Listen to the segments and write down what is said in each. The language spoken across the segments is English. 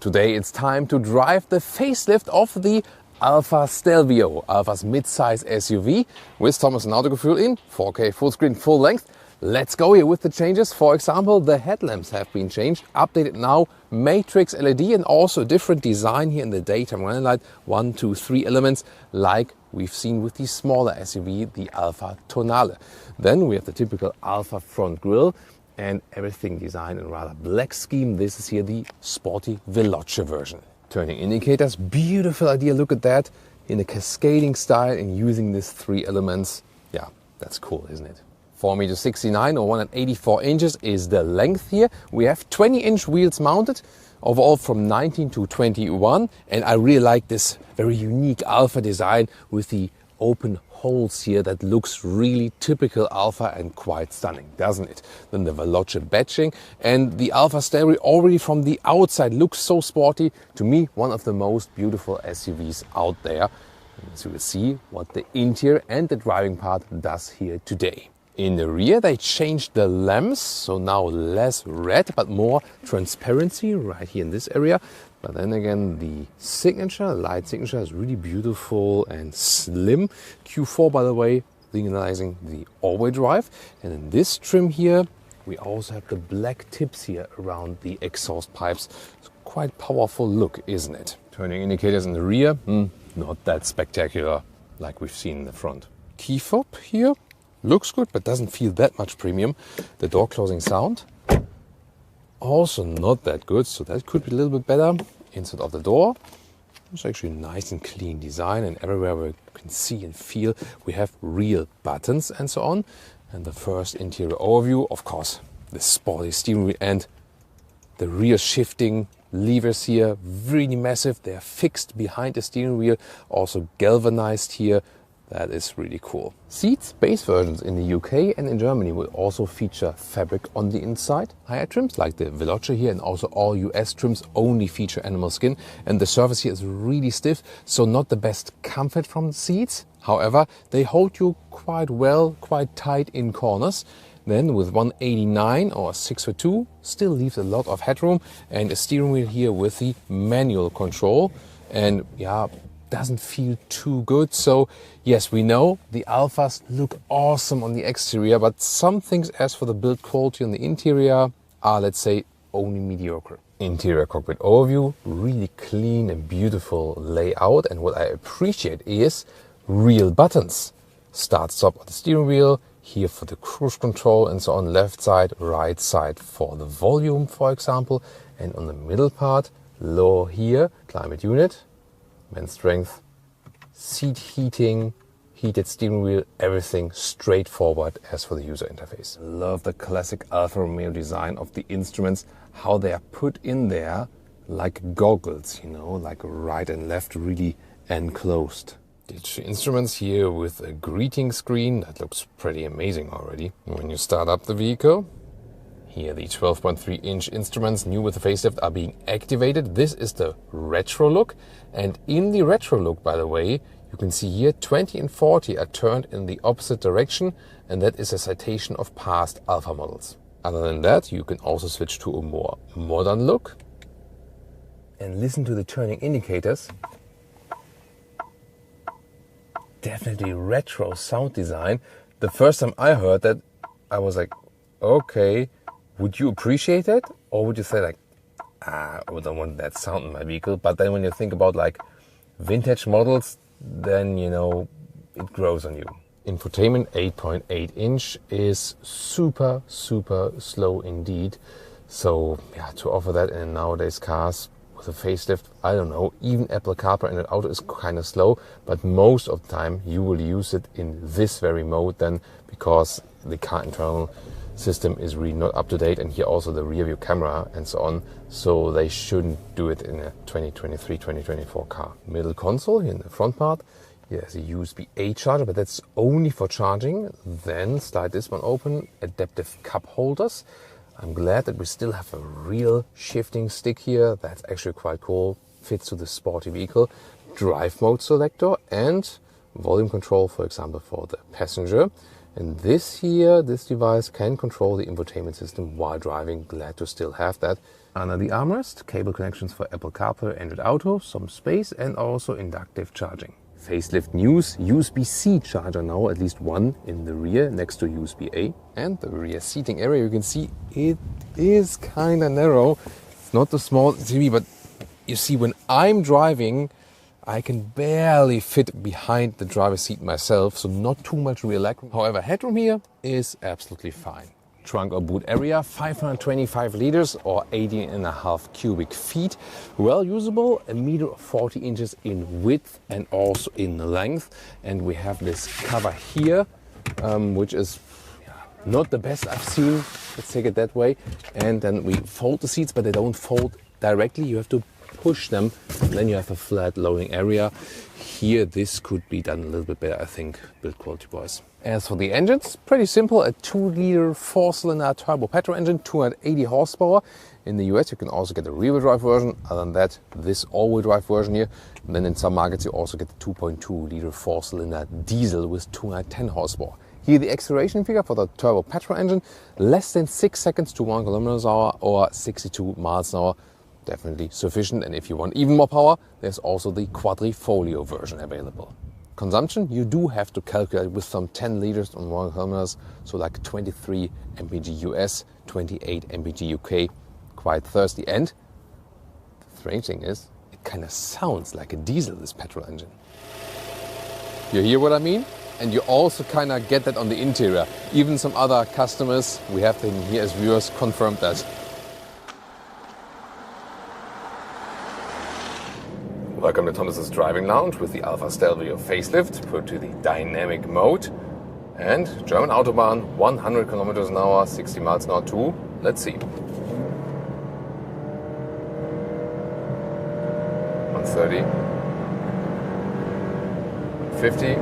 Today it's time to drive the facelift of the Alfa Stelvio, Alfa's mid-size SUV with Thomas & Autogefühl in 4K full screen, full length. Let's go here with the changes. For example, the headlamps have been changed, updated now, matrix LED, and also a different design here in the daytime running light. 1, 2, 3 elements like we've seen with the smaller SUV, the Alfa Tonale. Then we have the typical Alfa front grille and everything designed in rather black scheme. This is here the sporty Veloce version. Turning indicators, beautiful idea, look at that, in a cascading style and using these 3 elements. Yeah, that's cool, isn't it? 4.69 m or 184 inches is the length here. We have 20-inch wheels mounted, overall from 19 to 21. And I really like this very unique Alfa design with the open holes here that looks really typical Alfa and quite stunning, doesn't it? Then the Veloce badging and the Alfa Stelvio already from the outside looks so sporty. To me, one of the most beautiful SUVs out there. And so we'll see what the interior and the driving part does here today. In the rear, they changed the lamps, so now less red, but more transparency right here in this area. But then again, the signature, light signature, is really beautiful and slim. Q4, by the way, signalizing the all-wheel drive. And in this trim here, we also have the black tips here around the exhaust pipes. It's quite powerful look, isn't it? Turning indicators in the rear, not that spectacular like we've seen in the front. Key fob here. Looks good, but doesn't feel that much premium. The door closing sound, also not that good, so that could be a little bit better. Inside of the door, it's actually nice and clean design, and everywhere we can see and feel we have real buttons and so on. And the first interior overview, of course, the sporty steering wheel and the rear shifting levers here, really massive. They are fixed behind the steering wheel, also galvanized here. That is really cool. Seats, base versions in the UK and in Germany will also feature fabric on the inside. Higher trims like the Veloce here and also all US trims only feature animal skin. And the surface here is really stiff, so not the best comfort from the seats. However, they hold you quite well, quite tight in corners. Then with 189 or 6'2", still leaves a lot of headroom, and a steering wheel here with the manual control. And yeah, doesn't feel too good. So yes, we know the Alfas look awesome on the exterior, but some things as for the build quality on the interior are, let's say, only mediocre. Interior cockpit overview, really clean and beautiful layout, and what I appreciate is real buttons. Start, stop on the steering wheel, here for the cruise control and so on, left side, right side for the volume, for example, and on the middle part, lower here, climate unit, and strength, seat heating, heated steering wheel, everything straightforward as for the user interface. Love the classic Alfa Romeo design of the instruments, how they are put in there like goggles, you know, like right and left really enclosed. Digital instruments here with a greeting screen, that looks pretty amazing already. When you start up the vehicle, here the 12.3-inch instruments, new with the facelift, are being activated. This is the retro look. And in the retro look, by the way, you can see here 20 and 40 are turned in the opposite direction. And that is a citation of past Alfa models. Other than that, you can also switch to a more modern look. And listen to the turning indicators. Definitely retro sound design. The first time I heard that, I was like, okay, would you appreciate it? Or would you say like, I don't want that sound in my vehicle? But then when you think about like vintage models, then, you know, it grows on you. Infotainment 8.8-inch is super, super slow indeed. So yeah, to offer that in nowadays cars with a facelift, I don't know, even Apple CarPlay in an auto is kind of slow, but most of the time you will use it in this very mode then, because the car internal system is really not up to date, and here also the rear view camera and so on, so they shouldn't do it in a 2023, 2024 car. Middle console here in the front part, there's a USB-A charger, but that's only for charging. Then slide this one open, adaptive cup holders. I'm glad that we still have a real shifting stick here, that's actually quite cool, fits to the sporty vehicle. Drive mode selector and volume control, for example, for the passenger. And this device can control the infotainment system while driving. Glad to still have that. Under the armrest, cable connections for Apple CarPlay, Android Auto, some space, and also inductive charging. Facelift news, USB-C charger now, at least one in the rear next to USB-A. And the rear seating area, you can see it is kind of narrow. It's not the small SUV, but you see when I'm driving, I can barely fit behind the driver's seat myself, so not too much rear legroom. However, headroom here is absolutely fine. Trunk or boot area, 525 liters or 18.5 cubic feet. Well usable, 1.40 meters in width and also in length. And we have this cover here, which is not the best I've seen, let's take it that way. And then we fold the seats, but they don't fold directly. You have to push them, and then you have a flat loading area. Here, this could be done a little bit better, I think, build quality-wise. As for the engines, pretty simple. A 2-liter 4-cylinder turbo petrol engine, 280 horsepower. In the US, you can also get a rear-wheel drive version. Other than that, this all-wheel drive version here. And then in some markets, you also get the 2.2-liter 4-cylinder diesel with 210 horsepower. Here, the acceleration figure for the turbo petrol engine, less than 6 seconds to 1 km/h or 62 miles an hour. Definitely sufficient, and if you want even more power, there's also the quadrifolio version available. Consumption, you do have to calculate with some 10 liters on 1 kilometers, so like 23 mpg US, 28 mpg UK, quite thirsty. And the strange thing is, it kind of sounds like a diesel, this petrol engine. You hear what I mean? And you also kind of get that on the interior. Even some other customers, we have them here as viewers, confirmed that. Welcome to Thomas's driving lounge with the Alfa Stelvio facelift put to the dynamic mode. And German Autobahn, 100 kilometers an hour, 60 miles an hour too. Let's see. 130, 150,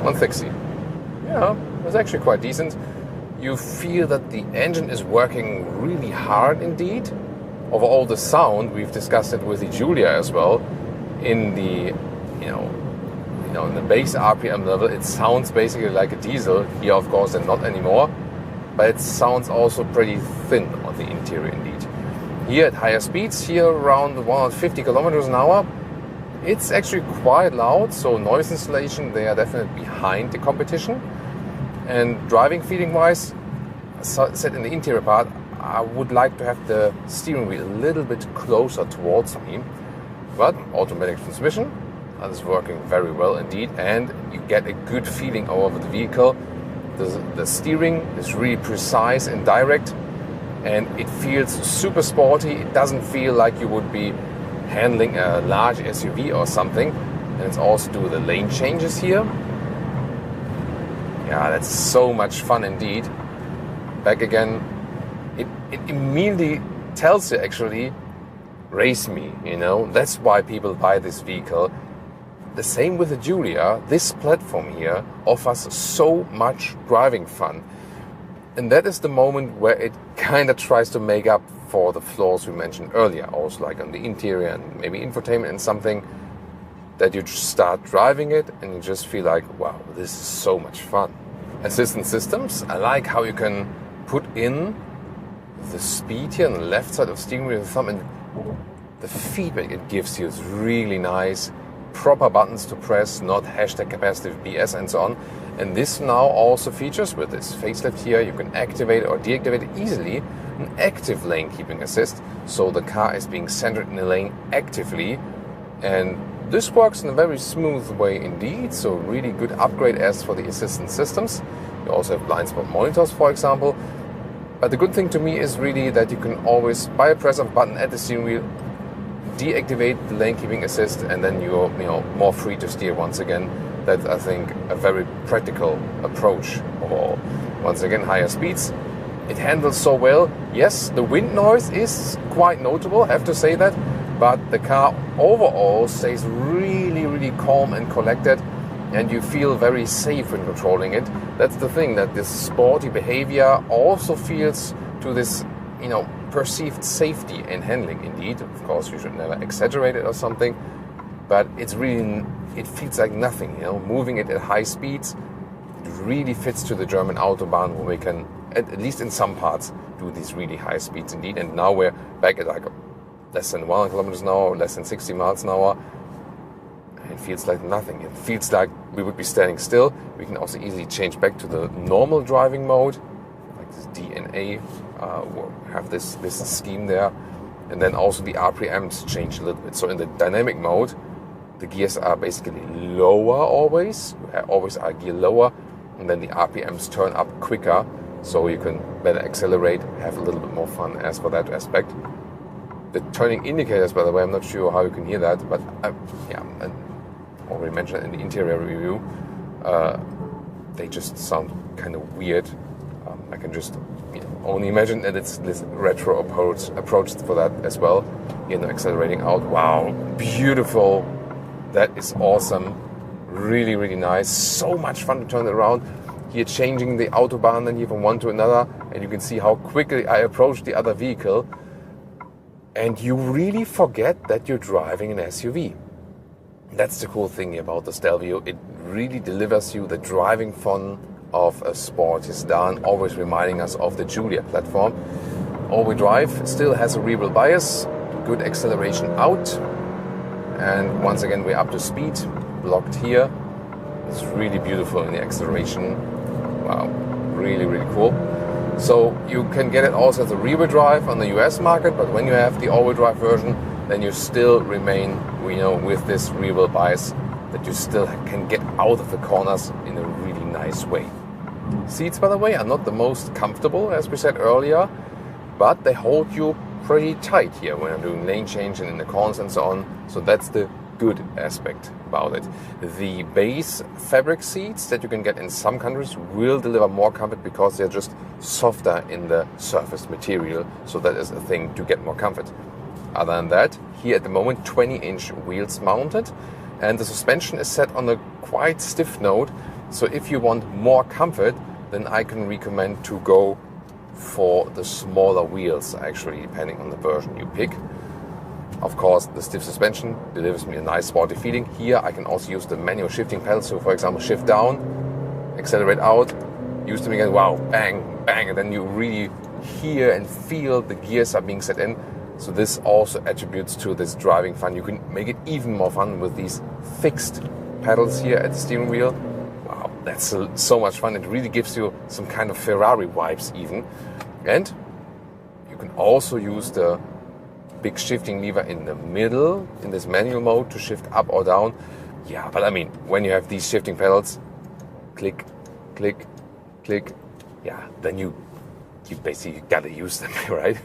160. Yeah, that's actually quite decent. You feel that the engine is working really hard indeed. Overall, the sound, we've discussed it with the Giulia as well, in the, in the base RPM level, it sounds basically like a diesel. Here, of course, and not anymore, but it sounds also pretty thin on the interior indeed. Here at higher speeds, here around 150 kilometers an hour, it's actually quite loud, so noise insulation, they are definitely behind the competition. And driving feeling-wise, set in the interior part, I would like to have the steering wheel a little bit closer towards me, but automatic transmission, that is working very well indeed, and you get a good feeling over the vehicle. The steering is really precise and direct, and it feels super sporty. It doesn't feel like you would be handling a large SUV or something. And it's also do the lane changes here. Yeah, that's so much fun indeed. Back again. It immediately tells you actually, race me, That's why people buy this vehicle. The same with the Giulia. This platform here offers so much driving fun. And that is the moment where it kind of tries to make up for the flaws we mentioned earlier. Also like on the interior and maybe infotainment and something, that you just start driving it and you just feel like, wow, this is so much fun. Assistance systems, I like how you can put in the speed here on the left side of the steering wheel with the thumb, and the feedback it gives you is really nice. Proper buttons to press, not hashtag capacitive BS and so on. And this now also features with this facelift here, you can activate or deactivate easily an active lane keeping assist. So the car is being centered in the lane actively, and this works in a very smooth way indeed. So really good upgrade as for the assistance systems. You also have blind spot monitors, for example. But the good thing to me is really that you can always, by a press of a button at the steering wheel, deactivate the lane keeping assist, and then you're more free to steer once again. That's, I think, a very practical approach overall. Once again, higher speeds. It handles so well. Yes, the wind noise is quite notable, I have to say that, but the car overall stays really, really calm and collected, and you feel very safe when controlling it. That's the thing, that this sporty behavior also feels to this, perceived safety in handling indeed. Of course, you should never exaggerate it or something, but it's really, it feels like nothing, moving it at high speeds. It really fits to the German Autobahn, where we can at least in some parts, do these really high speeds indeed. And now we're back at like less than 100 kilometers an hour, less than 60 miles an hour. It feels like nothing. It feels like we would be standing still. We can also easily change back to the normal driving mode, like this DNA, we'll have this scheme there. And then also the RPMs change a little bit. So in the dynamic mode, the gears are basically lower always. You always are gear lower, and then the RPMs turn up quicker, so you can better accelerate, have a little bit more fun as for that aspect. The turning indicators, by the way, I'm not sure how you can hear that, but yeah, I already mentioned in the interior review, they just sound kind of weird. I can just only imagine that it's this retro approach for that as well. Accelerating out. Wow, beautiful. That is awesome. Really, really nice. So much fun to turn it around. Here changing the autobahn then here from one to another, and you can see how quickly I approach the other vehicle. And you really forget that you're driving an SUV. That's the cool thing about the Stelvio. It really delivers you the driving fun of a sporty sedan, always reminding us of the Giulia platform. All-wheel drive still has a rear-wheel bias, good acceleration out, and once again we're up to speed, blocked here. It's really beautiful in the acceleration. Wow, really, really cool. So you can get it also as a rear-wheel drive on the US market, but when you have the all-wheel drive version, then you still remain, with this rear-wheel bias, that you still can get out of the corners in a really nice way. Seats, by the way, are not the most comfortable, as we said earlier, but they hold you pretty tight here when I'm doing lane change and in the corners and so on. So that's the good aspect about it. The base fabric seats that you can get in some countries will deliver more comfort because they're just softer in the surface material. So that is a thing to get more comfort. Other than that, here at the moment, 20-inch wheels mounted, and the suspension is set on a quite stiff note. So if you want more comfort, then I can recommend to go for the smaller wheels, actually, depending on the version you pick. Of course, the stiff suspension delivers me a nice sporty feeling. Here I can also use the manual shifting pedals. So for example, shift down, accelerate out, use them again, wow, bang, bang, and then you really hear and feel the gears are being set in. So this also attributes to this driving fun. You can make it even more fun with these fixed pedals here at the steering wheel. Wow, that's so much fun. It really gives you some kind of Ferrari vibes even. And you can also use the big shifting lever in the middle in this manual mode to shift up or down. Yeah, but I mean, when you have these shifting pedals, click, click, click, yeah, then you basically gotta use them, right?